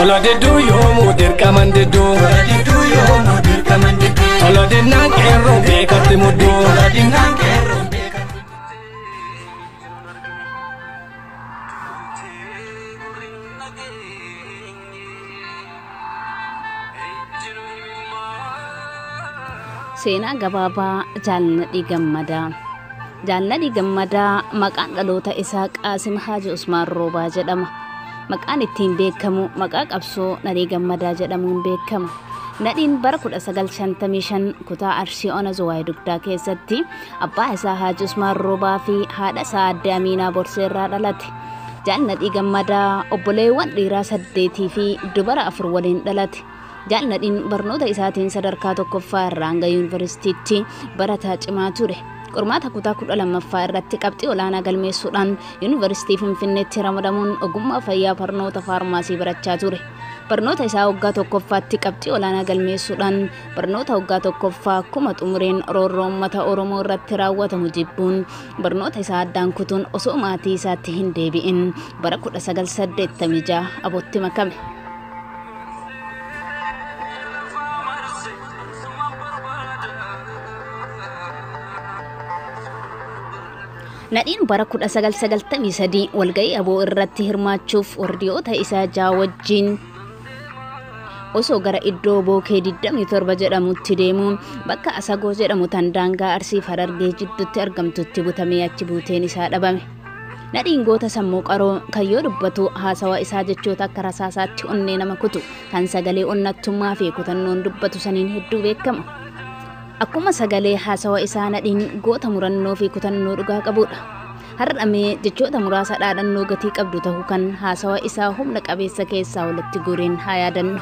Tolo de do yo mudir kamande do. Tolo de do yo mudir kamande do. Tolo de nankero be katimudo. Tolo de nankero be katimudo. Seenaa gabaabaa Jaalladhii Gammadaa. Jaalladhii Gammadaa maqaan dhaloota isaa Qaasim Haaji Usmaan Roobaa jedhama. Maqaan ittiin beekamu maqaa qabsoo Nadhii Gammadaa jedhamuun beekama. Nadhiin bara 1955 kutaa Arsii Ona Zuwaay Dugdaa keessatti abbaa isaa Haaji Usmaan Roobaa fi haadha isaa Aadde Amiinaa Borseerraa dhalate. Jaalladhii Gammadaa obboleewwan dhiiraa 8 fi dubara 4 waliin dhalate. Jaalladhiin barnoota isaatiin sadarkaa tokkoffaa irraa hanga yuunivarsiitiitti barataa cimaa ture. Qormaata kutaa 12ffaa irratti qabxii olaanaa galmeessuudhaan yuunivarsiitii Finfinneetti ramadamuun ogummaa fayyaa barnoota faarmaasii barachaa ture. Barnoota isaa waggaa tokkoffaatti qabxii olaanaa galmeessuudhaan barnoota waggaa tokkoffaa akkuma xumureen roorroo uummata Oromoo irratti raawwatamu jibbuun barnoota isaa addaan kutuun osoo maatii isaatti hin deebi'in bara 1986 abootti makame. Nadhiin bara 1993 walga'ii aboo irratti hirmaachuuf wardiyoota isaa jaa wajjin osoo gara iddoo bookee 27 jedhamutti deemuun bakka Asagoo jedhamu tan daangaa Arsii Harargee jidduutti argamtutti butamee achi buuteen isaa dhabame. Nadhiin goota sammuu qaroo kan yoo dubbatu haasawa isaa jechoota akka rasaasaatti onnee nama kutu kan sagalee onnattummaa fi kutannoon dubbatu saniin hedduu beekama. Akkuma sagalee haasawa isaa Nadhiin goota murannoo fi kutannoo dhugaa qabudha. Har'amee jechoota muraasa dhaadannoo gatii qabdu ta'uu kan haasawa isaa humna qabeessa keessaa walitti guureen haa yaadannu.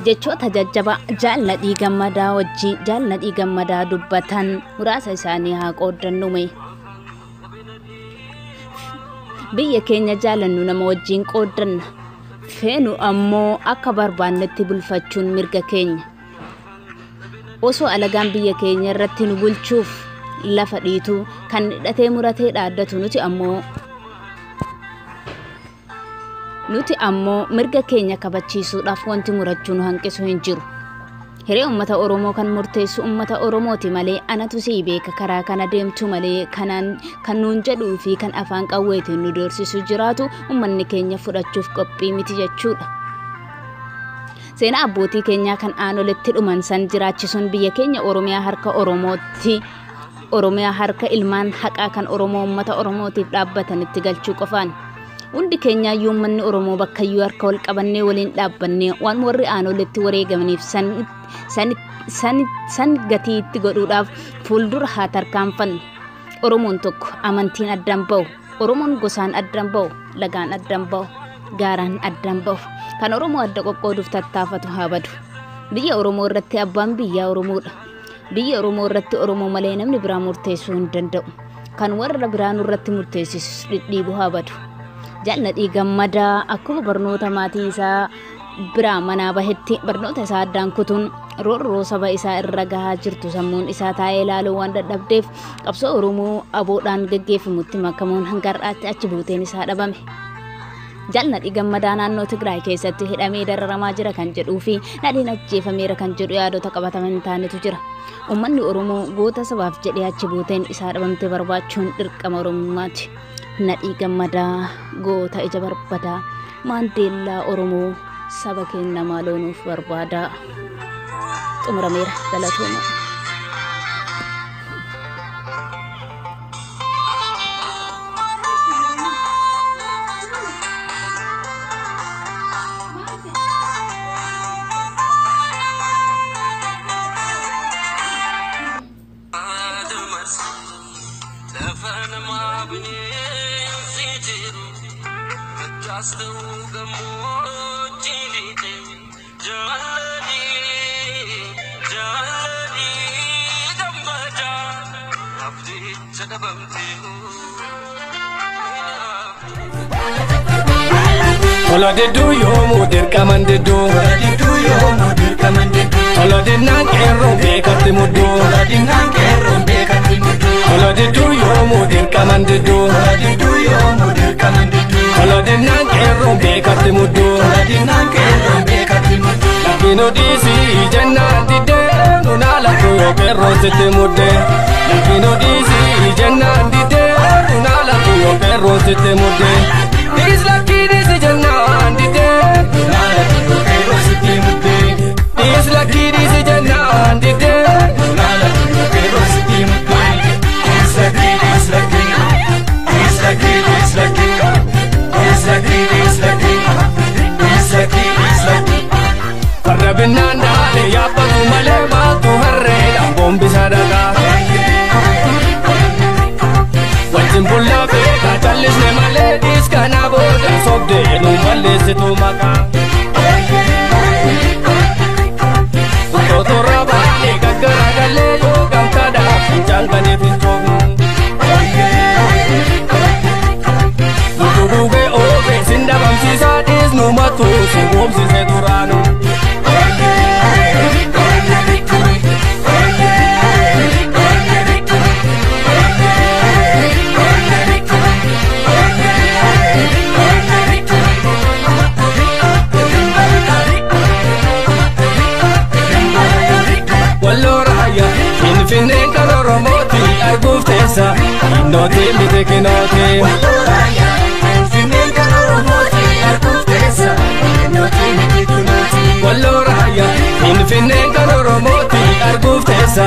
Jechoota jajjaba Jaalladhii Gammadaa wajjin Jaalladhii Gammadaa dubbatan muraasa isaanii haa qooddannume. Biyya keenya jaalannu nama wajjin qooddanna. Feenu ammoo akka barbaannetti bulfachuun mirga keenya. Osoo alagaan biyya keenya irratti nu bulchuuf lafa dhiitu kan hidhatee muratee dhaaddatu nuti ammoo mirga keenya kabachiisuudhaaf wanti murachuun hanqisu hin jiru. Hiree uummata Oromoo kan murteessu uummata Oromooti malee anatu sii beeka karaa kana deemtu malee kan nuun jedhuu fi kan afaan qawweetiin nu doorsisu jiraatu uummanni keenya fudhachuuf qophii miti jechuudha. Seenaa abbootii keenyaa kan aanolitti dhuman san jiraachisuun biyya keenya Oromiyaa harka Oromootti Oromiyaa harka ilmaan haqaa kan Oromoo uummata Oromootiif dhaabbatanitti galchuu qofaan. Hundi keenya uummanni Oromoo bakka iyyuu harka wal qabannee waliin dhaabbannee waan warri aanolitti wareegamaniif san gatiitti godhuudhaaf fuuldura haa tarkaanfannu. Oromoon tokko amantiin addaan ba'u, Oromoon gosaan addaan ba'u, lagaan addaan ba'u, gaaraan addaan ba'u. Kan Oromoo adda qoqqooduuf tattaafatu haa badu. Biyya Oromoo irratti abbaan biyyaa Oromoodha. Biyya Oromoo irratti Oromoo malee namni biraa murteessuu hin danda'u. Kan warra biraan irratti murteessisu dhidhiibu haa badu. Jaalladhii Gammadaa akkuma barnoota maatii isaa biraa manaa bahetti barnoota isaa addaan kutuun roorroo saba isaa irra gahaa jirtu sammuun isaa taa'ee ilaaluu waan dadhabdeef qabsoo Oromoo aboodhaan gaggeeffamutti makamuun hanga har'aatti achi buuteen isaa dhabame. Jaalladhii Gammadaa naannoo Tigraay keessatti hidhamee dararamaa jira kan jedhuu fi Nadhiin ajjeefameera kan jedhu yaadota qabataman hin taanetu jira. Uummanni Oromoo goota sabaaf jedhee achi buuteen isaa dhabamte barbaachuun dirqama Oromummaati. Nadhii Gammadaa goota ija barbadaa Maandeellaa Oromoo saba keenya maaloo nuuf barbaadaa. Xumurameera galatooma. Jaalladhii Gammadaa. Tola dedu yomu dirqaman dedu Didu yomu dirqaman didu Tola dinnan qeerroon beekatti muddu Dinnaan qeerroon beekatti muddu Tola dedu yomu dirqaman dedu Didu yomu dirqaman didu Tola dinnan qeerroon beekatti muddu Dinnaan qeerroon beekatti muddu Lakkino dhiisi jennaan didee nunaala tuyoo qeerroon sitti mudde Lakkino dhiisi jennaan didee nunaala tuyoo qeerroon sitti mudde Dhiis lakkii dhiisi jennaan didee Nunaala tuyoo qeerroon sitti mudde Dhiis lakkii dhiisi jennaan didee Nunaala tuyoo qeerroon sitti mudde Dhiis lakkii dhiis lakkii Dhiis lakkii dhiis lakkii Dhiis lakkii dhiis lakkii Dhiis lakkii dhiis lakkii Farra binnaan daale yaabbatu malee baatu harreedhaan boombisa dhagaa Wajjin bullaa beekaa callisne malee dhiis kana booda sobdee nu balleessitu maqaa Otootorra baay'ee gaggara galee yoo gamtaadhaaf fincaan ganeef hin coofnu Duduugee oobee sin dhabamsiisaa dhiis nu matu sin goomsise duraanu Finfinneen kan Oromooti arguuf teessa Innooti miti kinooti Finfinneen kan Oromooti arguuf teessa Innooti miti kinooti Walloo raayyaa Finfinneen kan Oromooti arguuf teessa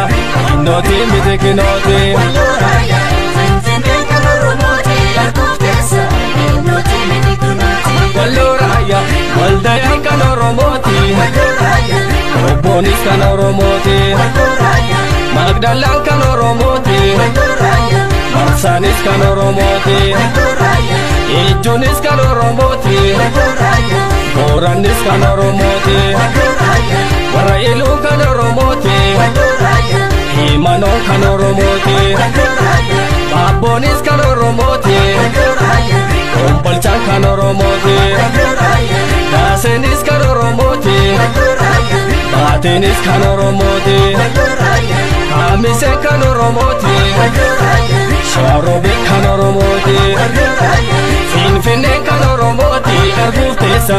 Innooti miti kinooti Walloo raayyaa Finfinneen kan Oromooti arguuf teessa Innooti miti kinooti Walloo raayyaa Waldayaan kan Oromooti Walloo raayyaa Obboonis kan Oromooti Walloo raayyaa Magdalaan kan Oromooti Walloo raayyaa Marsaanis kan Oromooti Walloo raayyaa Ijjuunis kan Oromooti Walloo raayyaa Boorannis kan Oromooti Walloo raayyaa Warra Iluu kan Oromooti Walloo raayyaa Himanoo kan Oromooti Walloo raayyaa Baabboonis kan Oromooti Walloo raayyaa Ombolchaan kan Oromooti Walloo raayyaa Daaseenis kan Oromooti Walloo raayyaa Baateenis kan Oromooti Walloo raayyaa Haamiseen kan Oromooti Walloo raayyaa Shaaroobe kan Oromooti Walloo raayyaa Finfinneen kan Oromooti arguuf teessa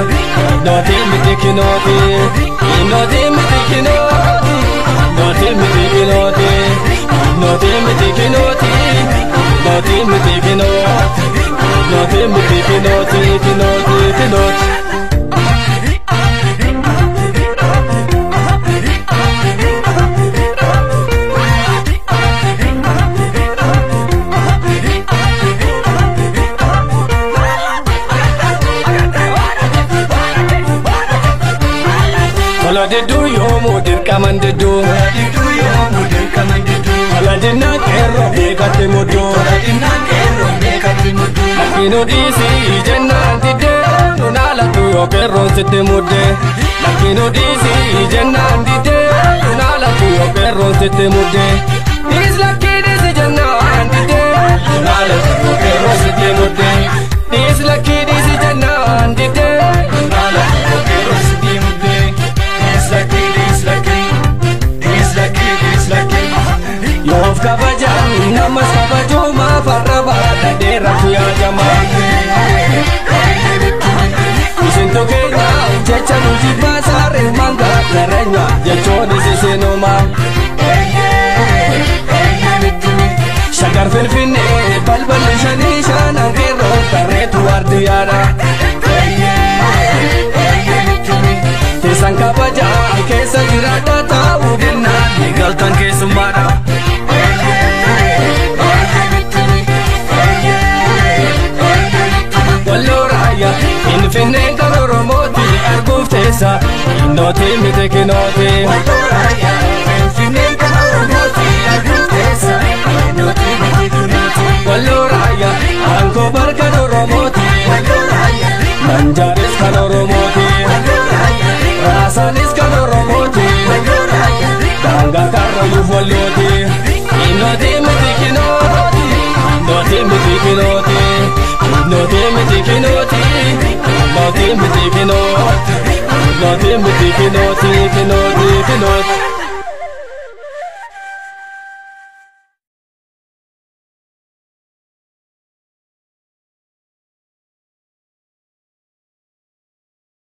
Innooti miti kinooti Innooti miti kinooti Innooti miti kinooti Innooti miti kinooti Innooti miti kinooti Innooti miti kinooti Kinooti kinooti Tola dedu yomu dirqaman dedu Didu yomu dirqaman didu Tola dinnaan qeerroon beekatti muddu Dinnaan qeerroon beekatti muddu Lakkino dhiisi jennaan didee nunaala tuyoo qeerroon sitti mudde Lakkino dhiisi jennaan didee nunaala tuyoo qeerroon sitti mudde Dhiis lakkii dhiisi jennaan didee nunaala tuyoo qeerroon sitti mudde Dhiis lakkii dhiisi jennaan didee Nunaala tuyoo qeerroon sitti mudde Dhiis lakkii dhiis lakkii Dhiis lakkii dhiis lakkii Yoof kabajaan namas kabajuma farra baadha dheeratu yaajamaa Isintu keenya jecha nuti baasaare manga gareenya jechoon isisinuma Shagar Finfinnee balballi shanii shanan qeerroo tarreetu waardiyyaadha Teessan kabajaa keessa jiraadha taa'uu kennaan ni galtan keessummaadha Walloo raayyaa Finfinneen kan Oromooti arguuf teessa Innooti miti kinooti Walloo raayyaa Finfinneen kan Oromooti arguuf teessa Innooti miti kinooti Walloo raayyaa Ankoobar kan Oromooti Walloo raayyaa Manjaaris kan Oromooti Walloo raayyaa Raasaanis kan Oromooti Walloo raayyaa Daangaa karrayyuuf wallooti Innooti miti kinooti Kinoti miti kinoti kinoti kinoti